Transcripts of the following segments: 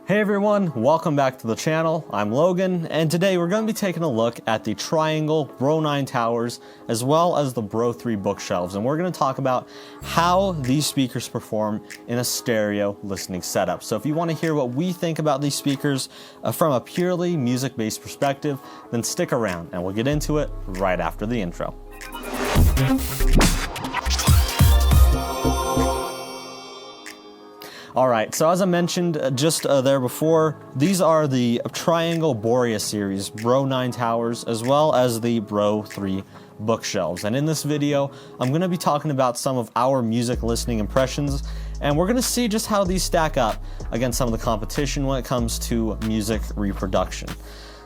Hey everyone, welcome back to the channel. I'm Logan, and today we're going to be taking a look at the Triangle BR09 towers as well as the BR03 bookshelves, and we're going to talk about how these speakers perform in a stereo listening setup. So if you want to hear what we think about these speakers from a purely music-based perspective, then stick around and we'll get into it right after the intro. Alright, so as I mentioned just there before, these are the Triangle Borea series BR09 towers as well as the BR03 bookshelves. And in this video, I'm going to be talking about some of our music listening impressions, and we're going to see just how these stack up against some of the competition when it comes to music reproduction.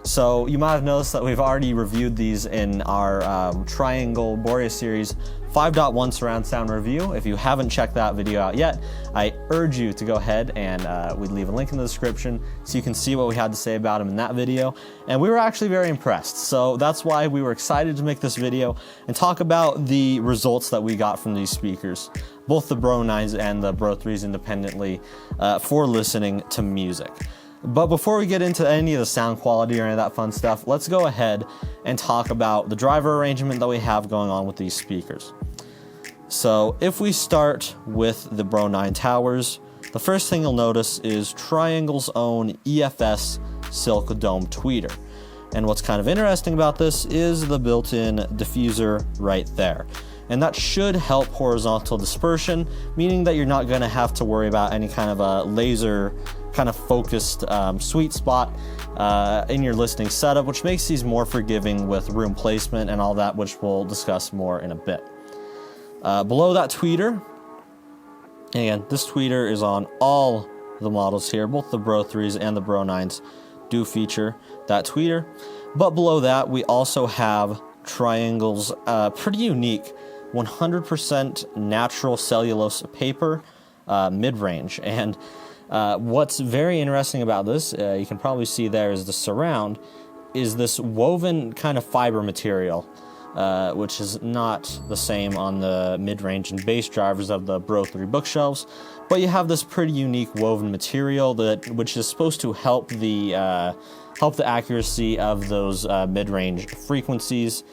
So you might have noticed that we've already reviewed these in our Triangle Borea series 5.1 surround sound review. If you haven't checked that video out yet, I urge you to go ahead and we'd leave a link in the description so you can see what we had to say about them in that video. And we were actually very impressed. So that's why we were excited to make this video and talk about the results that we got from these speakers, both the BR09s and the BR03s independently, for listening to music. But before we get into any of the sound quality or any of that fun stuff, let's go ahead and talk about the driver arrangement that we have going on with these speakers. So if we start with the BR09 towers, the first thing you'll notice is Triangle's own EFS Silk Dome tweeter. And what's kind of interesting about this is the built-in diffuser right there. And that should help horizontal dispersion, meaning that you're not going to have to worry about any kind of a laser kind of focused sweet spot in your listening setup, which makes these more forgiving with room placement and all that, which we'll discuss more in a bit. Below that tweeter, again, this tweeter is on all the models here, both the BR03s and the BR09s do feature that tweeter. But below that, we also have Triangle's pretty unique 100% natural cellulose paper mid-range. And what's very interesting about this, you can probably see there is the surround, is this woven kind of fiber material, which is not the same on the mid-range and bass drivers of the BR03 bookshelves, but you have this pretty unique woven material which is supposed to help the accuracy of those mid-range frequencies,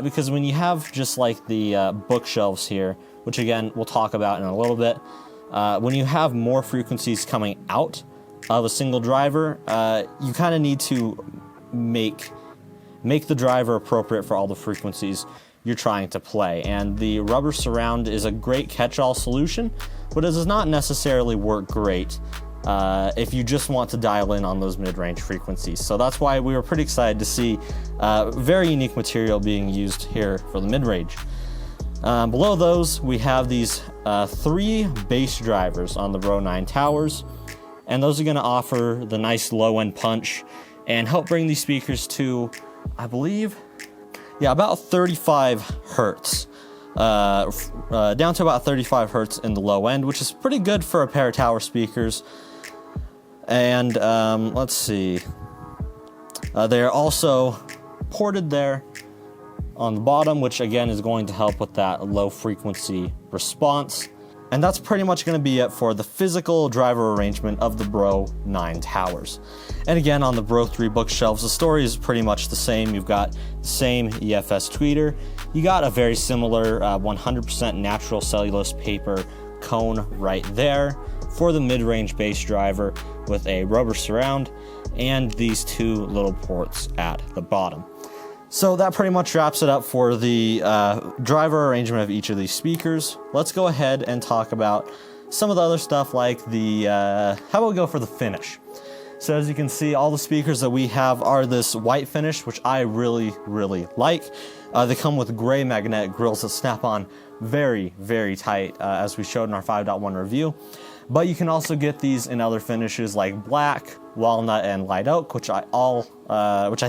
because when you have just like the bookshelves here, which again we'll talk about in a little bit, when you have more frequencies coming out of a single driver, you kind of need to make the driver appropriate for all the frequencies you're trying to play. And the rubber surround is a great catch-all solution, but it does not necessarily work great if you just want to dial in on those mid-range frequencies. So that's why we were pretty excited to see very unique material being used here for the mid-range. Below those, we have these 3 bass drivers on the BR09 towers, and those are going to offer the nice low-end punch and help bring these speakers to, I believe, about 35 hertz, down to about 35 hertz in the low end, which is pretty good for a pair of tower speakers. And let's see, they are also ported there on the bottom, which again is going to help with that low frequency response. And that's pretty much going to be it for the physical driver arrangement of the BR09 towers. And again, on the BR03 bookshelves, the story is pretty much the same. You've got the same EFS tweeter. You got a very similar 100% natural cellulose paper cone right there for the mid-range bass driver with a rubber surround and these 2 little ports at the bottom. So that pretty much wraps it up for the driver arrangement of each of these speakers. Let's go ahead and talk about some of the other stuff, like the, how about we go for the finish? So as you can see, all the speakers that we have are this white finish, which I really, really like. They come with gray magnetic grills that snap on very, very tight, as we showed in our 5.1 review. But you can also get these in other finishes like black, walnut, and light oak, which I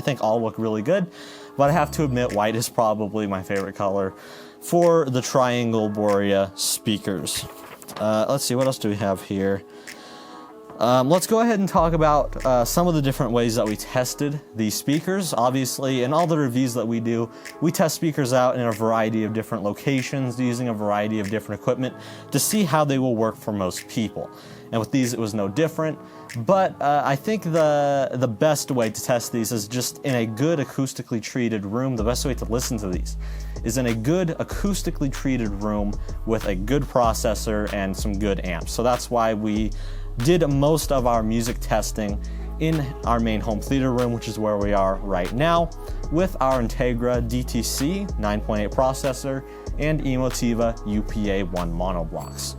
think all look really good. But I have to admit, white is probably my favorite color for the Triangle Borea speakers. Let's see, what else do we have here? Let's go ahead and talk about some of the different ways that we tested these speakers. Obviously, in all the reviews that we do, we test speakers out in a variety of different locations using a variety of different equipment to see how they will work for most people. And with these, it was no different. But I think the best way to test these is just in a good acoustically treated room. The best way to listen to these is in a good acoustically treated room with a good processor and some good amps. So that's why we did most of our music testing in our main home theater room, which is where we are right now, with our Integra DTC 9.8 processor and Emotiva UPA-1 mono blocks.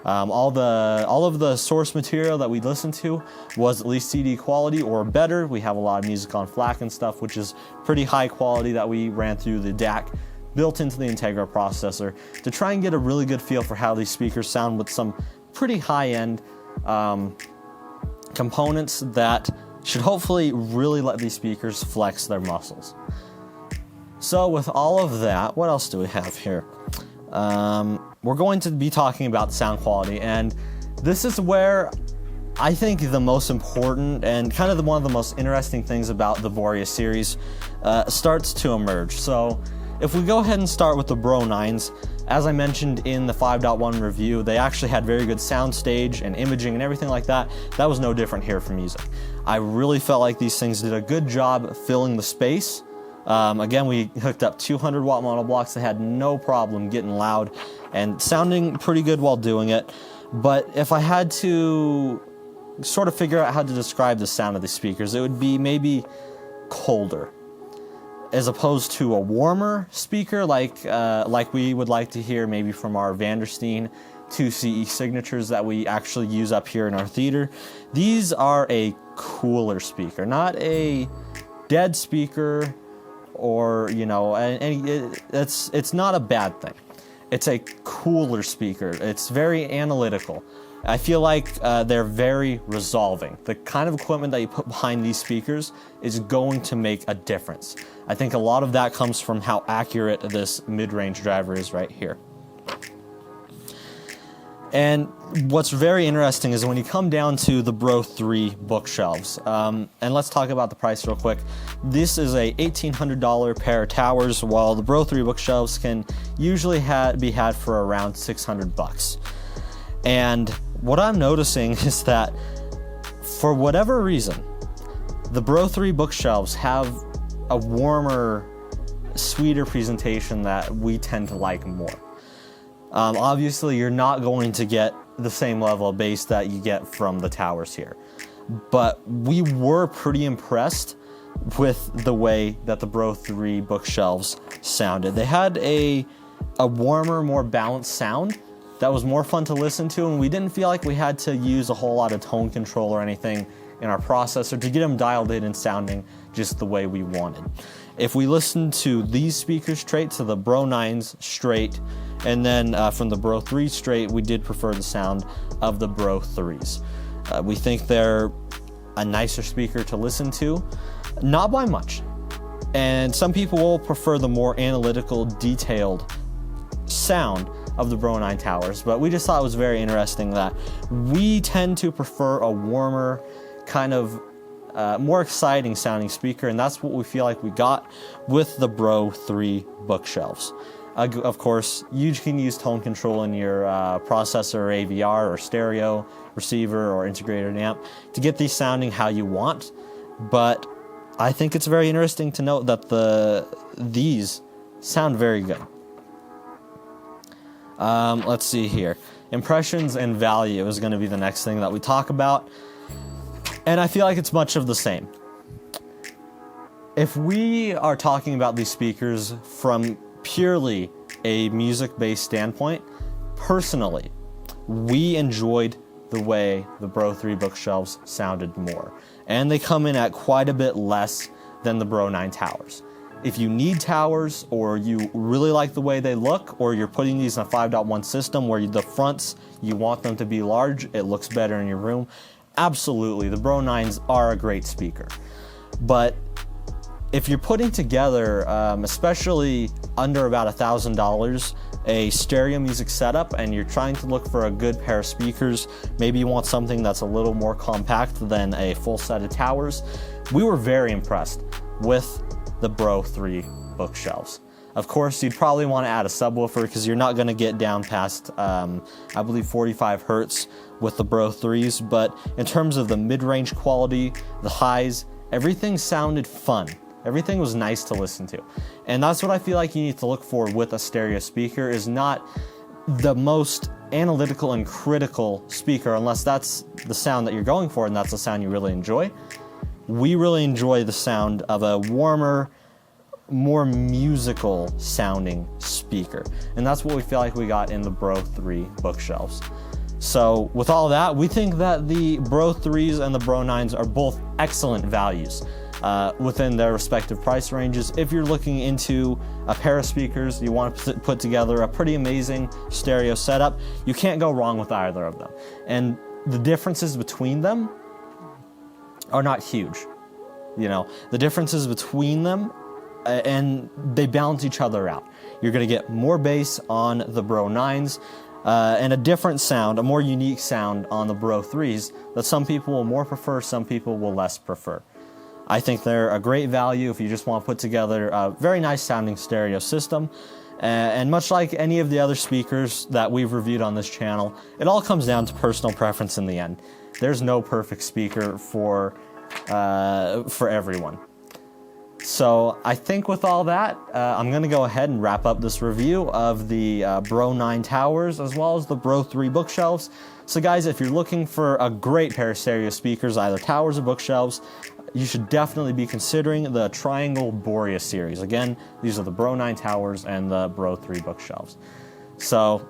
All of the source material that we listened to was at least CD quality or better. We have a lot of music on FLAC and stuff, which is pretty high quality, that we ran through the DAC built into the Integra processor to try and get a really good feel for how these speakers sound with some pretty high-end components that should hopefully really let these speakers flex their muscles. So with all of that, what else do we have here? We're going to be talking about sound quality, and this is where I think the most important and kind of one of the most interesting things about the Borea series starts to emerge. So if we go ahead and start with the BR09s, as I mentioned in the 5.1 review, they actually had very good soundstage and imaging and everything like that. That was no different here for music. I really felt like these things did a good job filling the space. Again, we hooked up 200 watt mono blocks that had no problem getting loud and sounding pretty good while doing it. But if I had to sort of figure out how to describe the sound of the speakers, it would be maybe colder, as opposed to a warmer speaker like we would like to hear maybe from our Vandersteen 2CE signatures that we actually use up here in our theater. These are a cooler speaker, not a dead speaker, or it's not a bad thing. It's a cooler speaker. It's very analytical. I feel like they're very resolving. The kind of equipment that you put behind these speakers is going to make a difference. I think a lot of that comes from how accurate this mid-range driver is right here. And what's very interesting is when you come down to the BR03 bookshelves, and let's talk about the price real quick. This is a $1,800 pair of towers, while the BR03 bookshelves can usually be had for around $600. And what I'm noticing is that for whatever reason, the BR03 bookshelves have a warmer, sweeter presentation that we tend to like more. Obviously, you're not going to get the same level of bass that you get from the towers here, but we were pretty impressed with the way that the BR03 bookshelves sounded. They had a warmer, more balanced sound that was more fun to listen to, and we didn't feel like we had to use a whole lot of tone control or anything in our processor to get them dialed in and sounding just the way we wanted. If we listen to these speakers straight, to the BR09s straight, and then from the BR03 straight, we did prefer the sound of the BR03s. We think they're a nicer speaker to listen to, not by much. And some people will prefer the more analytical, detailed sound of the BR09 towers, but we just thought it was very interesting that we tend to prefer a warmer, kind of more exciting sounding speaker, and that's what we feel like we got with the BR03 bookshelves. Of course, you can use tone control in your processor or AVR or stereo receiver or integrated amp to get these sounding how you want, but I think it's very interesting to note that these sound very good. Let's see here. Impressions and value is going to be the next thing that we talk about, and I feel like it's much of the same. If we are talking about these speakers from purely a music-based standpoint, personally, we enjoyed the way the BR03 bookshelves sounded more, and they come in at quite a bit less than the BR09 towers. If you need towers, or you really like the way they look, or you're putting these in a 5.1 system where the fronts, you want them to be large, it looks better in your room, absolutely, the BR09s are a great speaker. But if you're putting together, especially under about $1,000, a stereo music setup, and you're trying to look for a good pair of speakers, maybe you want something that's a little more compact than a full set of towers, we were very impressed with the BR03 bookshelves. Of course, you'd probably want to add a subwoofer because you're not going to get down past, I believe, 45 hertz with the BR03s, but in terms of the mid-range quality, the highs, everything sounded fun. Everything was nice to listen to. And that's what I feel like you need to look for with a stereo speaker, is not the most analytical and critical speaker, unless that's the sound that you're going for and that's the sound you really enjoy. We really enjoy the sound of a warmer, more musical sounding speaker. And that's what we feel like we got in the BR03 bookshelves. So with all that, we think that the BR03s and the BR09s are both excellent values within their respective price ranges. If you're looking into a pair of speakers, you want to put together a pretty amazing stereo setup, you can't go wrong with either of them. And the differences between them are not huge. You know, the differences between them, and they balance each other out. You're going to get more bass on the BR09s, and a different sound, a more unique sound on the BR03s that some people will more prefer, some people will less prefer. I think they're a great value if you just want to put together a very nice sounding stereo system. And much like any of the other speakers that we've reviewed on this channel, it all comes down to personal preference in the end. There's no perfect speaker for everyone. So I think with all that, I'm going to go ahead and wrap up this review of the BR09 towers as well as the BR03 bookshelves. So guys, if you're looking for a great pair of stereo speakers, either towers or bookshelves, you should definitely be considering the Triangle Borea series. Again, these are the BR09 towers and the BR03 bookshelves. So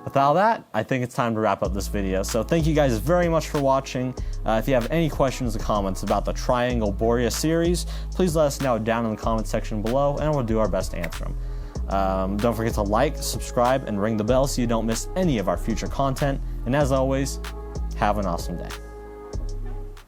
with all that, I think it's time to wrap up this video. So thank you guys very much for watching. If you have any questions or comments about the Triangle Borea series, please let us know down in the comment section below, and we'll do our best to answer them. Don't forget to like, subscribe, and ring the bell so you don't miss any of our future content. And as always, have an awesome day.